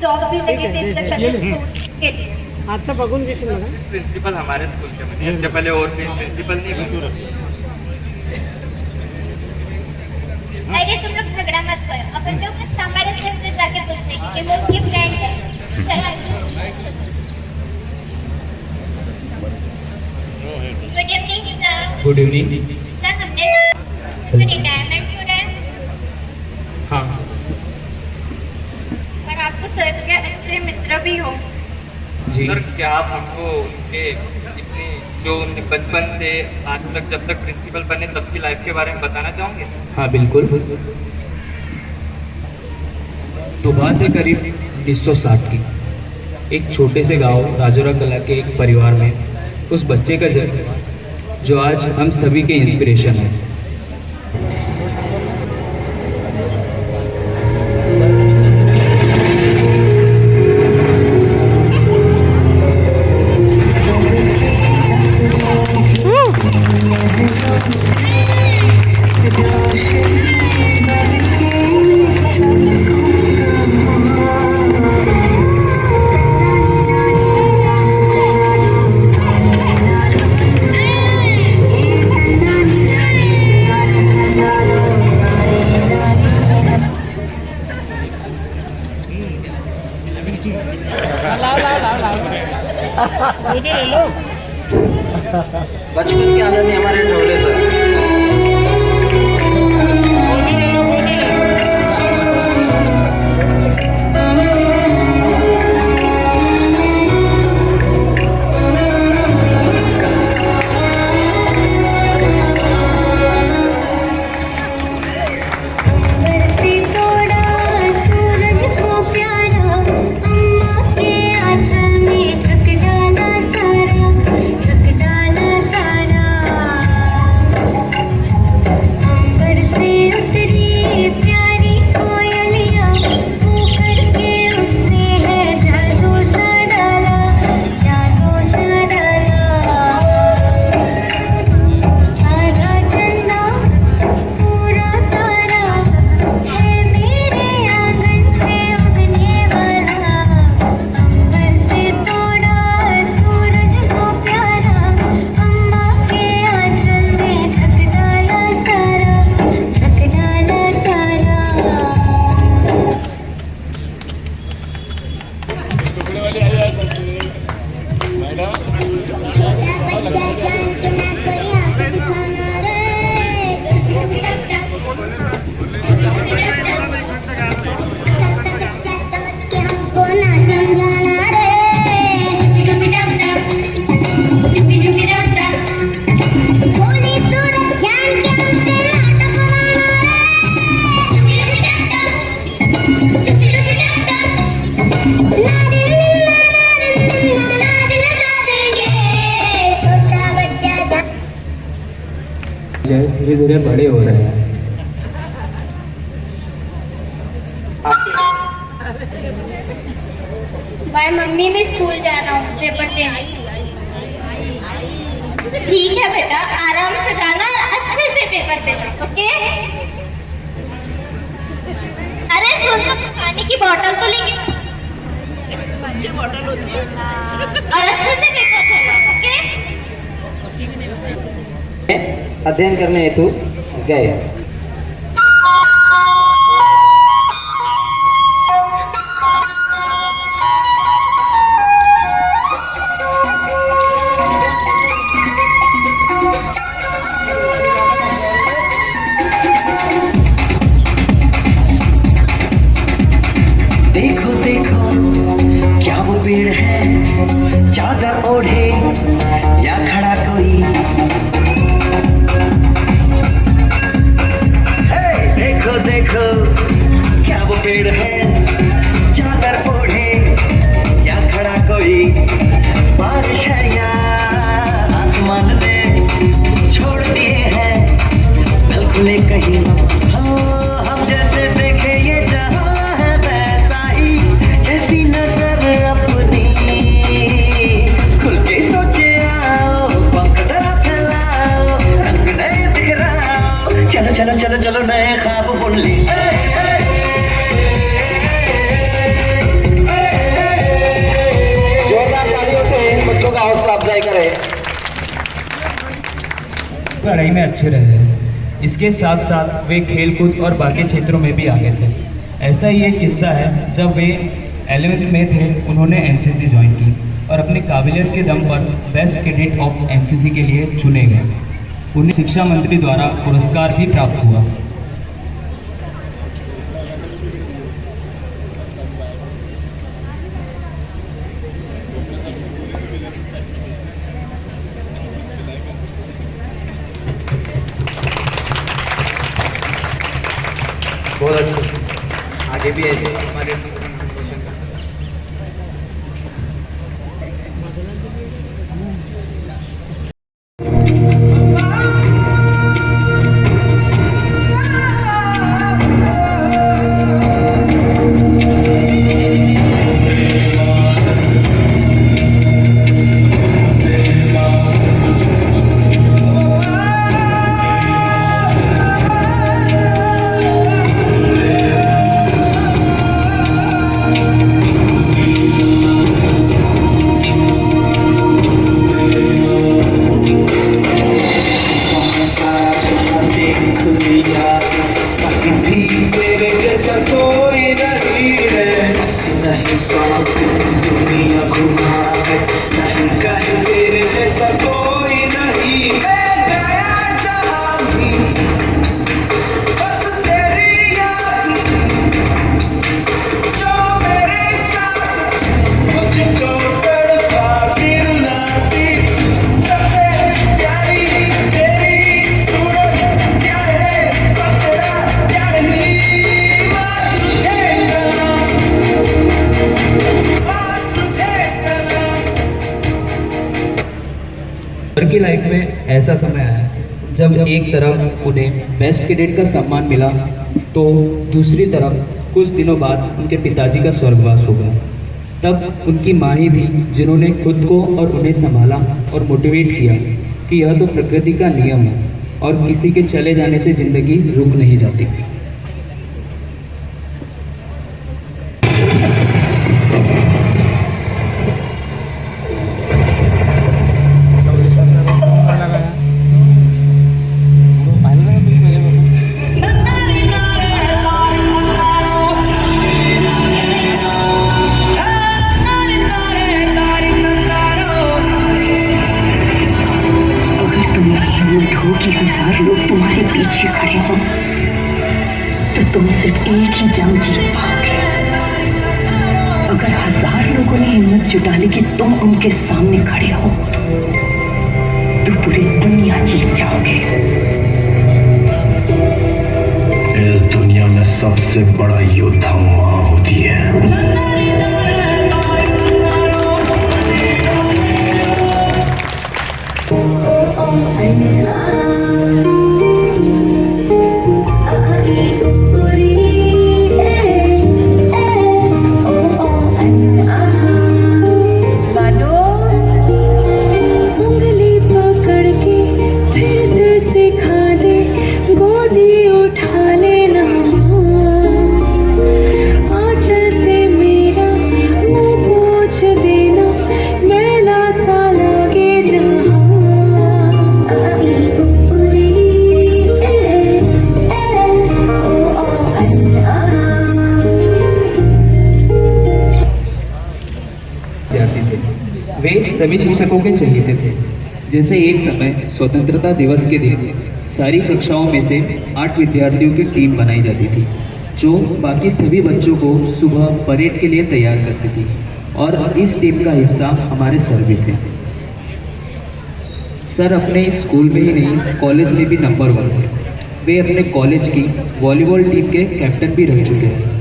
Job भी लगी थी इससे पहले स्कूल के लिए। आजचा बघून घेशील ना प्रिन्सिपल हमारे स्कूल के बने, इससे पहले और भी प्रिन्सिपल नहीं बने। अरे तुम लोग झगड़ा मत करो, अपन लोग हमारे से जाके पूछते हैं कि वो उनकी फ्रेंड है। Good evening sir. Good evening sir हमने रिटायरमेंट हो रहा है। हाँ, और आपको सर के अच्छे मित्र भी हो। सर क्या आप हमको उनके इतनी जो बचपन से आज तक जब तक प्रिंसिपल बने तब की लाइफ के बारे में बताना चाहोगे? हाँ बिल्कुल। तो बात है करीब 1960 की। एक छोटे से गांव राजौरा कला के एक परिवार में उस बच्चे का जन्म जो आज हम सभी के इंस्पिरेशन है। बचपन की आदत हमारे ढोले सर। धीरे धीरे बड़े हो रहे हैं। भाई मम्मी मैं स्कूल जा रहा हूँ पेपर देने। ठीक है बेटा, आराम से जाना और अच्छे से पेपर देना, ओके? अरे सुन, पानी की बोतल तो लेके अच्छी बोतल होती है और अच्छे से पेपर देना, ओके? अध्ययन करने हेतु गए। देखो देखो क्या वो पेड़ है, चादर ओढ़े या खड़ा कोई। देखो देखो क्या वो पेड़ है, चादर ओढ़े या खड़ा कोई। बारिश है या आसमान ने छोड़ दिए हैं बिल्कुल कहीं। हम जैसे देखे ये जहां है वैसा ही, जैसी नजर अपनी खुल के सोचे आओ, पंख जरा फैलाओ, रंग नए बिखराओ। चलो चलो चलो चलो नए ख्वाब बुन ली। पढ़ाई में अच्छे रहे हैं। इसके साथ साथ वे खेलकूद और बाकी क्षेत्रों में भी आगे थे। ऐसा ही एक किस्सा है, जब वे 11th में थे उन्होंने एनसीसी ज्वाइन की और अपनी काबिलियत के दम पर बेस्ट कैडेट ऑफ एनसीसी के लिए चुने गए। उन्हें शिक्षा मंत्री द्वारा पुरस्कार भी प्राप्त हुआ। बहुत अच्छा, आगे भी ऐसे हमारे रोशन करना। की लाइफ में ऐसा समय आया जब एक तरफ उन्हें बेस्ट कैडेट का सम्मान मिला, तो दूसरी तरफ कुछ दिनों बाद उनके पिताजी का स्वर्गवास हो गया। तब उनकी माँ ही थी जिन्होंने खुद को और उन्हें संभाला और मोटिवेट किया कि यह तो प्रकृति का नियम है और किसी के चले जाने से जिंदगी रुक नहीं जाती। कि 1000 लोग तुम्हारे पीछे खड़े हों तो तुम सिर्फ एक ही जंग जीत पाओगे। अगर 1000 लोगों ने हिम्मत जुटा ली कि तुम उनके सामने खड़े हो तो पूरी दुनिया जीत जाओगे। इस दुनिया में सबसे बड़ा योद्धा माँ होती है। वे सभी शिक्षकों के चहेते थे। जैसे एक समय स्वतंत्रता दिवस के दिन सारी कक्षाओं में से 8 विद्यार्थियों की टीम बनाई जाती थी, जो बाकी सभी बच्चों को सुबह परेड के लिए तैयार करती थी, और इस टीम का हिस्सा हमारे सर भी थे। सर अपने स्कूल में ही नहीं, कॉलेज में भी नंबर 1 थे। वे अपने कॉलेज की वॉलीबॉल टीम के कैप्टन भी रह चुके हैं।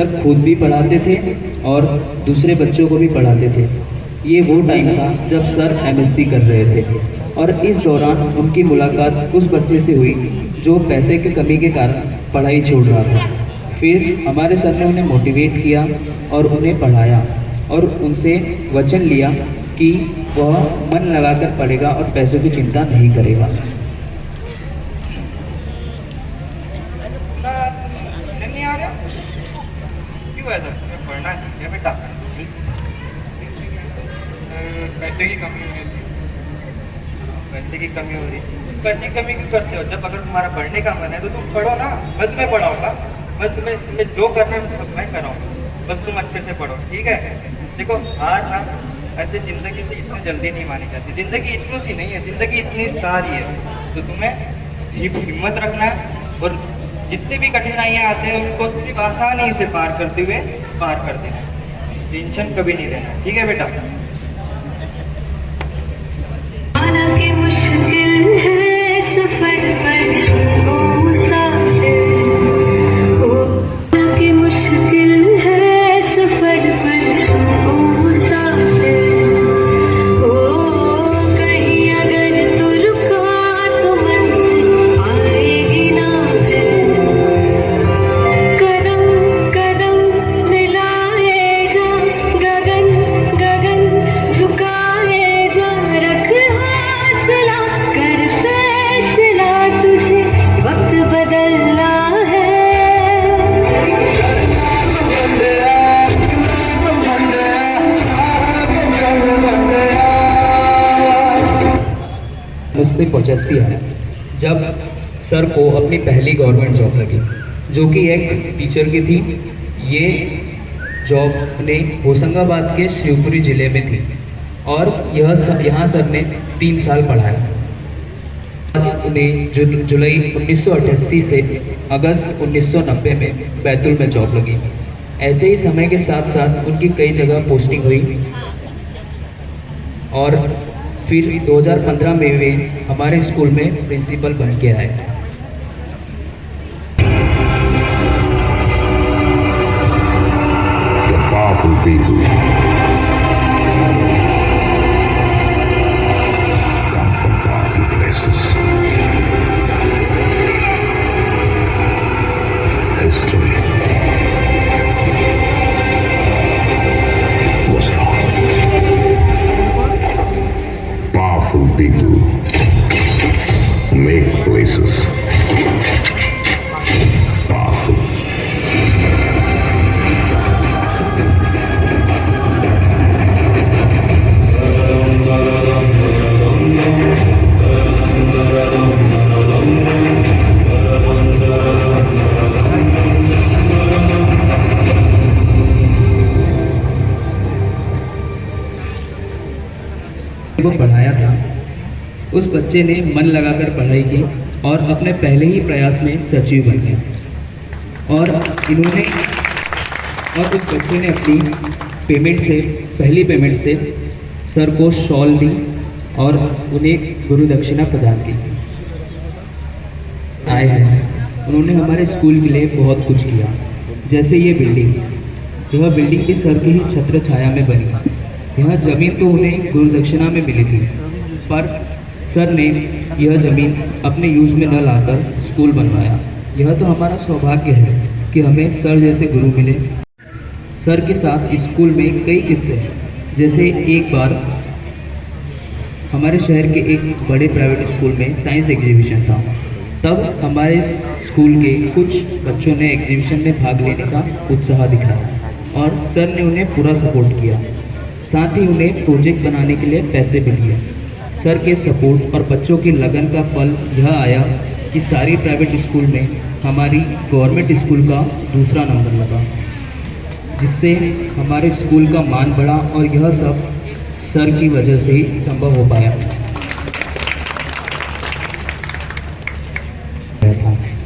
सर खुद भी पढ़ाते थे और दूसरे बच्चों को भी पढ़ाते थे। ये वो टाइम था जब सर एमएससी कर रहे थे और इस दौरान उनकी मुलाकात उस बच्चे से हुई जो पैसे की कमी के कारण पढ़ाई छोड़ रहा था। फिर हमारे सर ने उन्हें मोटिवेट किया और उन्हें पढ़ाया और उनसे वचन लिया कि वह मन लगाकर पढ़ेगा और पैसों की चिंता नहीं करेगा। नहीं आ रहा क्यों ऐसा? पढ़ना है बेटा, पैसे की कमी हो रही है। पैसे की कमी हो रही है, पैसे की कमी क्यों करते हो? जब अगर तुम्हारा पढ़ने का मन है तो तुम पढ़ो ना, मैं तुम्हें पढ़ाऊंगा, मैं तुम्हें जो करना है सब मैं कराऊंगा, बस तुम अच्छे से पढ़ो, ठीक है? देखो आज ना ऐसे ज़िंदगी से इतनी जल्दी नहीं मानी जाती, ज़िंदगी इतनी सी नहीं है, ज़िंदगी इतनी सारी है। तो तुम्हें हिम्मत रखना है और जितनी भी कठिनाइयाँ आते हैं उनको सिर्फ आसानी से पार करते हुए पार कर देना, टेंशन कभी नहीं लेना, ठीक है बेटा? कि मुश्किल है सफर पर सुनो मुसाफिर, ओ कि मुश्किल है सफर पर सुनो मुसाफिर, ओ कहीं अगर तू रुका तो मंजिल आएगी ना फिर, कदम कदम मिलाए जा, गगन गगन झुकाए जा, रख कर फैसला तुझे वक्त बदलना है। मुझसे पॉजिटिव है जब सर को अपनी पहली गवर्नमेंट जॉब लगी जो कि एक टीचर की थी। ये जॉब ने होशंगाबाद के शिवपुरी ज़िले में थी और यहाँ सर ने 3 साल पढ़ाया। उन्हें जुलाई 1988 से अगस्त 1990 में बैतूल में जॉब लगी। ऐसे ही समय के साथ साथ उनकी कई जगह पोस्टिंग हुई और फिर 2015 में वे हमारे स्कूल में प्रिंसिपल बन के आए। People make places powerful. को पढ़ाया था उस बच्चे ने मन लगाकर पढ़ाई की और अपने पहले ही प्रयास में सचिव बन गया और उस बच्चे ने अपनी पहली पेमेंट से सर को शॉल दी और उन्हें गुरु दक्षिणा प्रदान की। आए हैं उन्होंने हमारे स्कूल के लिए बहुत कुछ किया, जैसे ये बिल्डिंग। यह बिल्डिंग भी सर की ही छत्र छाया में बनी। यह ज़मीन तो उन्हें गुरु दक्षिणा में मिली थी, पर सर ने यह ज़मीन अपने यूज में न लाकर स्कूल बनवाया। यह तो हमारा सौभाग्य है कि हमें सर जैसे गुरु मिले। सर के साथ स्कूल में कई किस्से, जैसे एक बार हमारे शहर के एक बड़े प्राइवेट स्कूल में साइंस एग्जीबिशन था। तब हमारे स्कूल के कुछ बच्चों ने एग्जीबिशन में भाग लेने का उत्साह दिखाया और सर ने उन्हें पूरा सपोर्ट किया। साथ ही उन्हें प्रोजेक्ट बनाने के लिए पैसे भी दिए। सर के सपोर्ट और बच्चों की लगन का फल यह आया कि सारी प्राइवेट स्कूल में हमारी गवर्नमेंट स्कूल का दूसरा नंबर लगा, जिससे हमारे स्कूल का मान बढ़ा और यह सब सर की वजह से ही संभव हो पाया।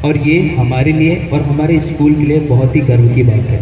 और ये हमारे लिए और हमारे स्कूल के लिए बहुत ही गर्व की बात है।